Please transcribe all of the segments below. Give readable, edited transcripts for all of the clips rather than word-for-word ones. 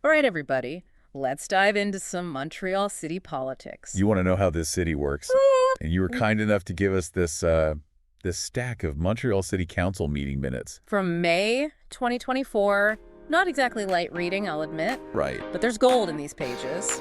All right, everybody, let's dive into some Montreal city politics. You want to know how this city works? And you were kind enough to give us this this stack of Montreal City Council meeting minutes. From May 2024, not exactly light reading, I'll admit, Right. but there's gold in these pages.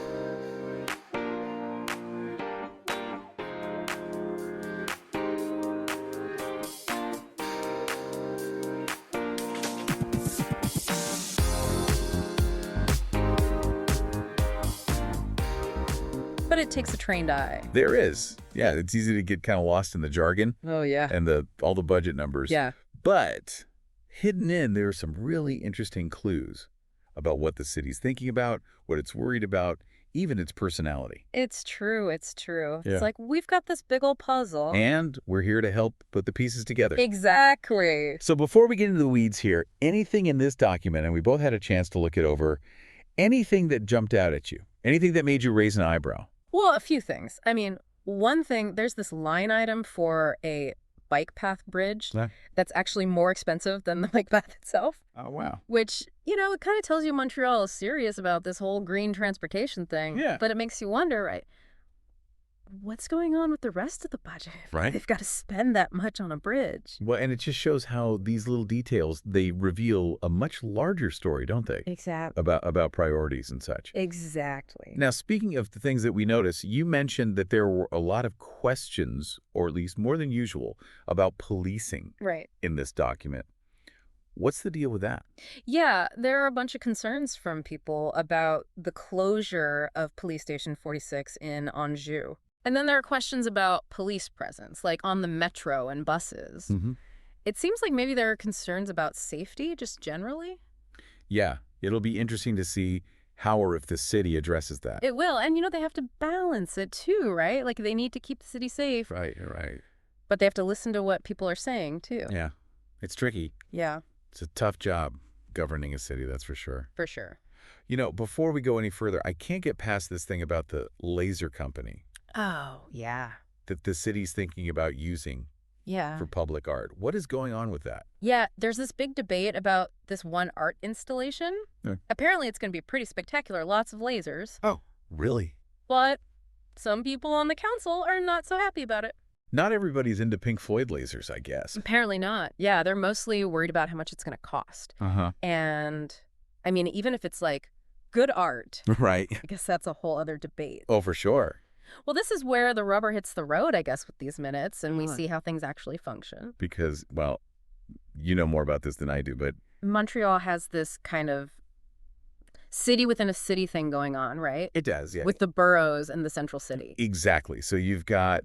But it takes a trained eye. There is. Yeah, it's easy to get kind of lost in the jargon Oh, yeah. and all the budget numbers. Yeah. But hidden in, there are some really interesting clues about what the city's thinking about, what it's worried about, even its personality. It's true. It's true. Yeah. It's like we've got this big old puzzle. And we're here to help put the pieces together. Exactly. So before we get into the weeds here, anything in this document, and we both had a chance to look it over, anything that jumped out at you? Anything that made you raise an eyebrow? Well, a few things. I mean, one thing, there's this line item for a bike path bridge Yeah. that's actually more expensive than the bike path itself, Oh, wow. which, it kind of tells you Montreal is serious about this whole green transportation thing. Yeah. But it makes you wonder, right, what's going on with the rest of the budget? Right. They've got to spend that much on a bridge. Well, and it just shows how these little details, they reveal a much larger story, don't they? Exactly. About priorities and such. Exactly. Now, speaking of the things that we notice, you mentioned that there were a lot of questions, or at least more than usual, about policing Right. in this document. What's the deal with that? Yeah, there are a bunch of concerns from people about the closure of Police Station 46 in Anjou. And then there are questions about police presence, like on the metro and buses. Mm-hmm. It seems like maybe there are concerns about safety, just generally. Yeah, it'll be interesting to see how or if the city addresses that. It will. And, they have to balance it too, right? Like they need to keep the city safe, Right, right. but they have to listen to what people are saying too. Yeah, it's tricky. Yeah, It's a tough job governing a city, that's for sure. for sure. Before we go any further, I can't get past this thing about the laser company Oh, yeah. that the city's thinking about using Yeah. for public art. What is going on with that? Yeah, there's this big debate about this one art installation. Yeah. Apparently it's going to be pretty spectacular, lots of lasers. Oh, really? But some people on the council are not so happy about it. Not everybody's into Pink Floyd lasers, I guess. Apparently not. Yeah, they're mostly worried about how much it's going to cost. Uh-huh. And, I mean, even if it's like good art, Right. I guess that's a whole other debate. Oh, for sure. Well, this is where the rubber hits the road, I guess, with these minutes, and we Right. see how things actually function. Because, well, you know more about this than I do, but Montreal has this kind of city within a city thing going on, right? it does, yeah. With the boroughs and the central city. Exactly. So you've got,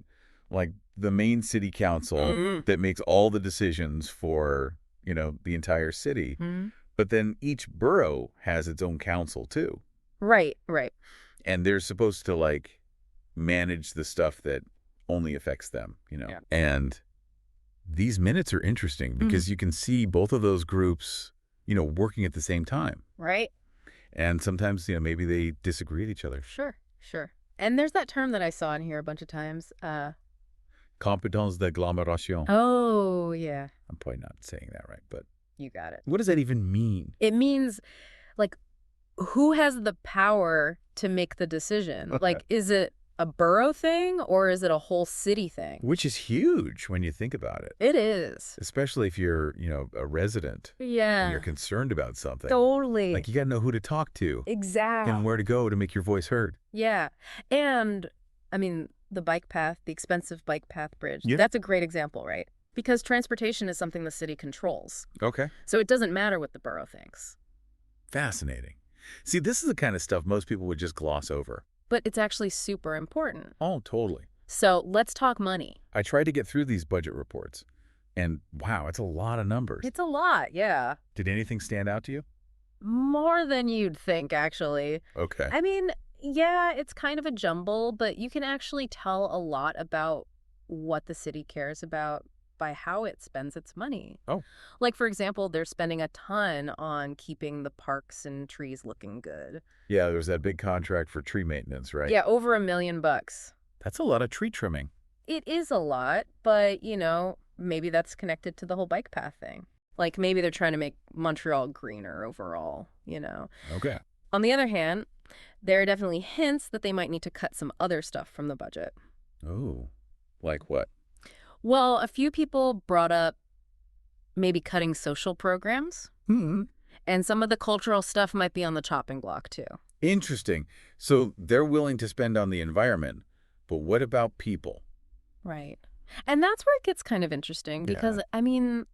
like, the main city council that makes all the decisions for, the entire city. Mhm. But then each borough has its own council, too. Right, right. And they're supposed to, like, manage the stuff that only affects them, Yeah. And these minutes are interesting because you can see both of those groups, working at the same time. Right? And sometimes, maybe they disagree with each other. Sure, sure. And there's that term that I saw in here a bunch of times. Compétence d'agglomération. Oh, yeah. I'm probably not saying that right, but You got it. what does that even mean? It means, like, who has the power to make the decision? Like, is it a borough thing or is it a whole city thing? Which is huge when you think about it, It is. especially if you're, a resident and Yeah. you're concerned about something. Totally. Like, you got to know who to talk to Exactly. and where to go to make your voice heard. Yeah. And, I mean, the bike path, the expensive bike path bridge, Yeah. that's a great example, right? Because transportation is something the city controls. Okay. So it doesn't matter what the borough thinks. Fascinating. See, this is the kind of stuff most people would just gloss over. But it's actually super important. Oh, totally. So let's talk money. I tried to get through these budget reports, and wow, it's a lot of numbers. It's a lot, yeah. Did anything stand out to you? More than you'd think, actually. Okay. I mean, yeah, it's kind of a jumble, but you can actually tell a lot about what the city cares about by how it spends its money. Oh. Like, for example, they're spending a ton on keeping the parks and trees looking good. Yeah, there was that big contract for tree maintenance, right? Yeah, over $1 million. That's a lot of tree trimming. It is a lot, but, maybe that's connected to the whole bike path thing. Like, maybe they're trying to make Montreal greener overall, Okay. On the other hand, there are definitely hints that they might need to cut some other stuff from the budget. Oh, like what? Well, a few people brought up maybe cutting social programs, Hmm. and some of the cultural stuff might be on the chopping block, too. Interesting. So they're willing to spend on the environment, but what about people? Right. And that's where it gets kind of interesting Yeah. because, I mean,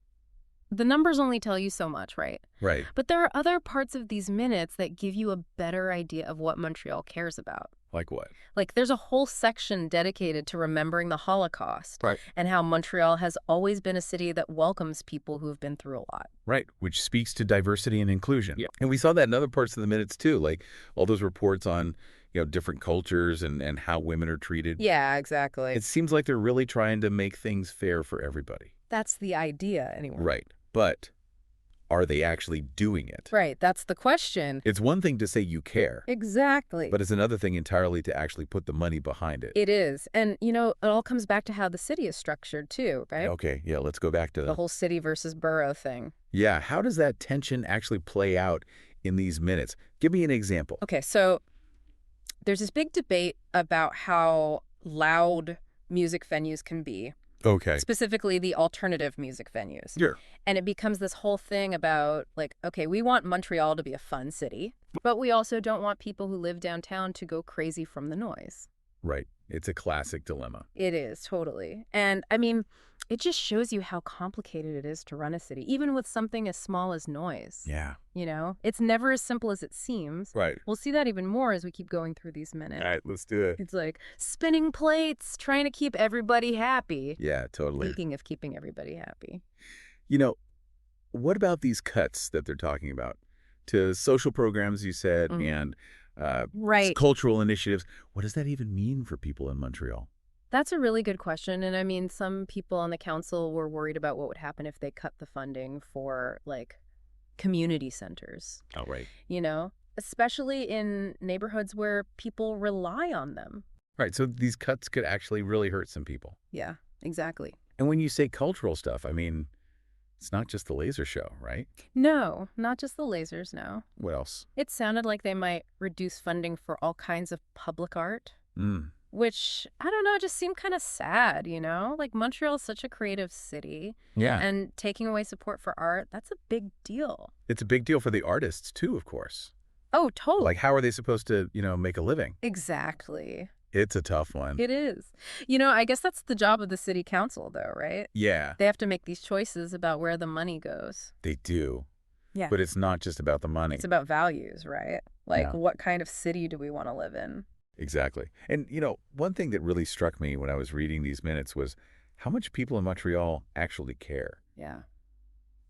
the numbers only tell you so much, right? Right. But there are other parts of these minutes that give you a better idea of what Montreal cares about. Like what? Like, there's a whole section dedicated to remembering the Holocaust Right. and how Montreal has always been a city that welcomes people who have been through a lot. Right, which speaks to diversity and inclusion. Yeah. And we saw that in other parts of the minutes too, like all those reports on, different cultures and how women are treated. Yeah, exactly. It seems like they're really trying to make things fair for everybody. That's the idea, anyway. Right. But are they actually doing it? Right, that's the question. It's one thing to say you care, Exactly. but it's another thing entirely to actually put the money behind it. It is. And, it all comes back to how the city is structured, too, right? Okay, yeah, let's go back to The whole city versus borough thing. Yeah, how does that tension actually play out in these minutes? Give me an example. Okay, so there's this big debate about how loud music venues can be, Okay. specifically the alternative music venues. Sure. And it becomes this whole thing about, like, okay, we want Montreal to be a fun city, but we also don't want people who live downtown to go crazy from the noise. Right. It's a classic dilemma. It is, totally. And, I mean, it just shows you how complicated it is to run a city, even with something as small as noise. Yeah. It's never as simple as it seems. Right. We'll see that even more as we keep going through these minutes. All right, let's do it. It's like spinning plates, trying to keep everybody happy. Yeah, totally. Speaking of keeping everybody happy. What about these cuts that they're talking about to social programs, you said, and Right. cultural initiatives? What does that even mean for people in Montreal? That's a really good question. And I mean, some people on the council were worried about what would happen if they cut the funding for, like, community centers, Oh, right. especially in neighborhoods where people rely on them. Right, so these cuts could actually really hurt some people. Yeah, exactly. And when you say cultural stuff, I mean, it's not just the laser show, right? No, not just the lasers, no. What else? It sounded like they might reduce funding for all kinds of public art, which, I don't know, just seemed kind of sad, Like, Montreal's such a creative city, Yeah. and taking away support for art, that's a big deal. It's a big deal for the artists, too, of course. Oh, totally. Like, how are they supposed to, make a living? Exactly. It's a tough one. It is. I guess that's the job of the city council, though, right? Yeah, They have to make these choices about where the money goes. they do. Yeah. But it's not just about the money. It's about values, right? Like, Yeah. what kind of city do we want to live in? Exactly. And, one thing that really struck me when I was reading these minutes was how much people in Montreal actually care. Yeah.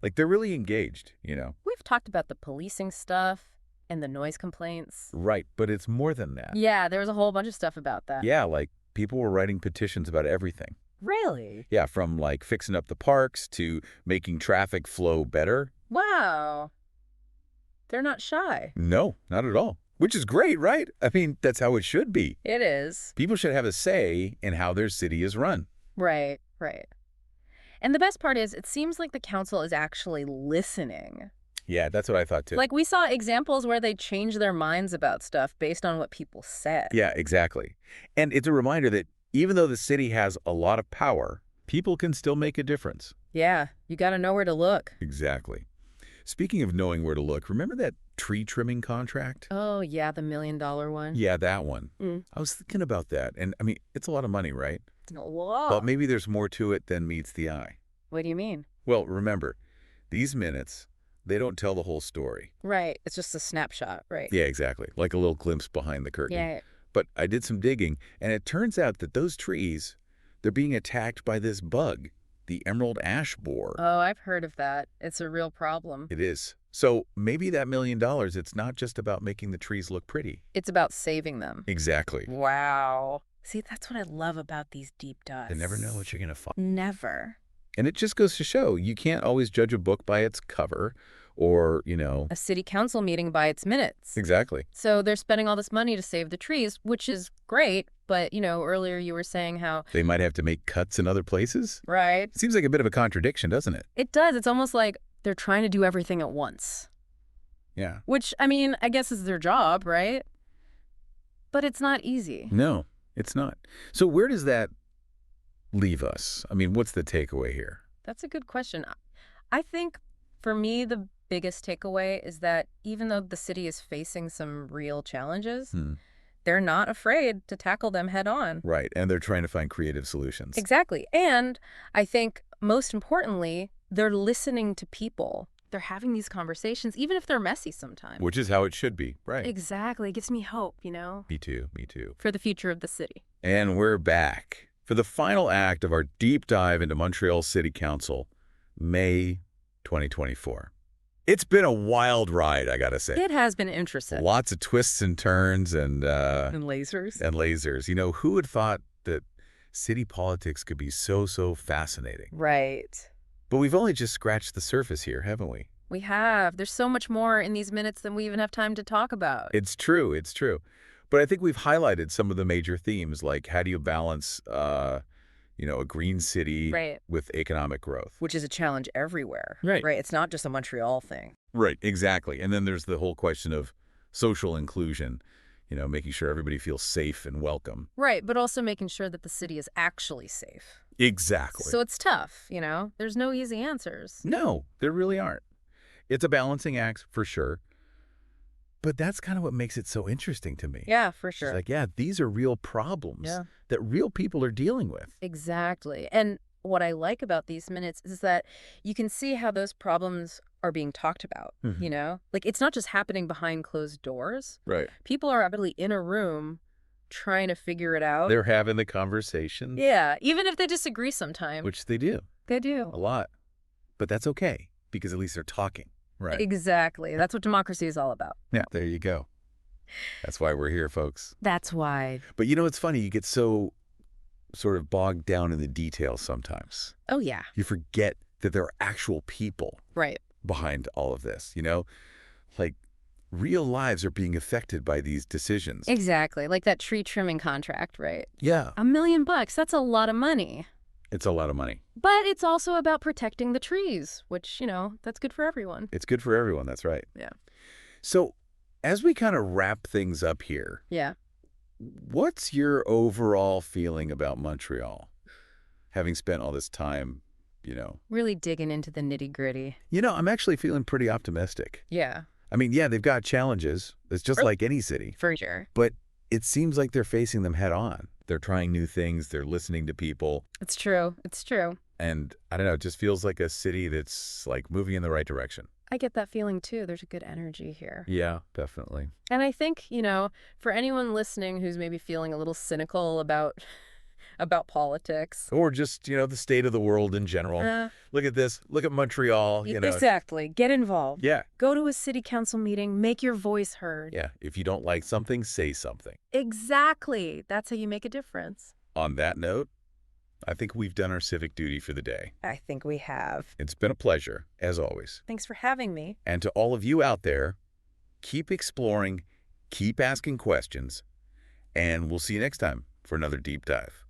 Like, they're really engaged, We've talked about the policing stuff and the noise complaints. Right, but it's more than that. Yeah, there was a whole bunch of stuff about that. Yeah, like, people were writing petitions about everything. Really? Yeah, from, like, fixing up the parks to making traffic flow better. Wow. They're not shy. No, not at all. Which is great, right? I mean, that's how it should be. It is. People should have a say in how their city is run. Right, right. And the best part is, it seems like the council is actually listening. Yeah, that's what I thought too. Like, we saw examples where they changed their minds about stuff based on what people said. Yeah, exactly. And it's a reminder that even though the city has a lot of power, people can still make a difference. Yeah, you got to know where to look. Exactly. Speaking of knowing where to look, remember that tree trimming contract? Oh, yeah, the $1 million one. Yeah, that one. Mm. I was thinking about that. And, I mean, it's a lot of money, right? Whoa. But maybe there's more to it than meets the eye. What do you mean? Well, remember, these minutes, they don't tell the whole story. Right. It's just a snapshot, right? Yeah, exactly. Like a little glimpse behind the curtain. Yeah. But I did some digging, and it turns out that those trees, they're being attacked by this bug, the emerald ash borer. Oh, I've heard of that. It's a real problem. It is. So maybe that $1 million, it's not just about making the trees look pretty. It's about saving them. Exactly. Wow. See, that's what I love about these deep dives. You never know what you're going to find. Never. And it just goes to show you can't always judge a book by its cover or, A city council meeting by its minutes. Exactly. So they're spending all this money to save the trees, which is great. But, earlier you were saying how... They might have to make cuts in other places. Right. Seems like a bit of a contradiction, doesn't it? It does. It's almost like they're trying to do everything at once. Yeah. which, I mean, I guess is their job, right? But it's not easy. No, it's not. So where does that leave us? I mean, what's the takeaway here? That's a good question. I think for me, the biggest takeaway is that even though the city is facing some real challenges, Hmm. they're not afraid to tackle them head on. Right, and they're trying to find creative solutions. Exactly. And I think most importantly, they're listening to people. They're having these conversations, even if they're messy sometimes. Which is how it should be, right? Exactly. It gives me hope, you know, Me too, me too. for the future of the city. And we're back for the final act of our deep dive into Montreal City Council, May 2024. It's been a wild ride, I gotta say. It has been interesting. Lots of twists and turns and lasers. and lasers. You know, who had thought that city politics could be so fascinating? Right. But we've only just scratched the surface here, haven't we? We have. There's so much more in these minutes than we even have time to talk about. It's true, it's true. But I think we've highlighted some of the major themes, like how do you balance, a green city Right. with economic growth? Which is a challenge everywhere. Right. Right. It's not just a Montreal thing. Right, exactly. And then there's the whole question of social inclusion, making sure everybody feels safe and welcome. Right. But also making sure that the city is actually safe. Exactly. So it's tough, you know? There's no easy answers. No, there really aren't. It's a balancing act for sure. But that's kind of what makes it so interesting to me. Yeah, for It's sure. like, yeah, these are real problems Yeah. that real people are dealing with. Exactly. And what I like about these minutes is that you can see how those problems are being talked about, Mhm. you know? Like, it's not just happening behind closed doors. Right. People are actually in a room trying to figure it out. They're having the conversations, Yeah, even if they disagree sometimes. which they do They a do. lot. But that's okay, because at least they're talking. Right. Exactly. That's what democracy is all about. Yeah, there you go. That's why we're here, folks. That's why. But it's funny, you get so sort of bogged down in the details sometimes. Oh, yeah. You forget that there are actual people Right. behind all of this, Like, real lives are being affected by these decisions. Exactly. Like that tree trimming contract, right? Yeah. $1 million, that's a lot of money. It's a lot of money. But it's also about protecting the trees, which, that's good for everyone. It's good for everyone, that's right. Yeah. So, as we kind of wrap things up here, Yeah. what's your overall feeling about Montreal? Having spent all this time, Really digging into the nitty gritty. I'm actually feeling pretty optimistic. Yeah. I mean, yeah, they've got challenges. It's just like any city. For sure. But it seems like they're facing them head on. They're trying new things. They're listening to people. It's true. It's true. And I don't know, it just feels like a city that's like moving in the right direction. I get that feeling too. There's a good energy here. Yeah, definitely. And I think, for anyone listening who's maybe feeling a little cynical about politics. Or just, the state of the world in general. Look at this. Look at Montreal, Exactly. Get involved. Yeah. Go to a city council meeting. Make your voice heard. Yeah. If you don't like something, say something. Exactly. That's how you make a difference. On that note, I think we've done our civic duty for the day. I think we have. It's been a pleasure, as always. Thanks for having me. And to all of you out there, keep exploring, keep asking questions, and we'll see you next time for another deep dive.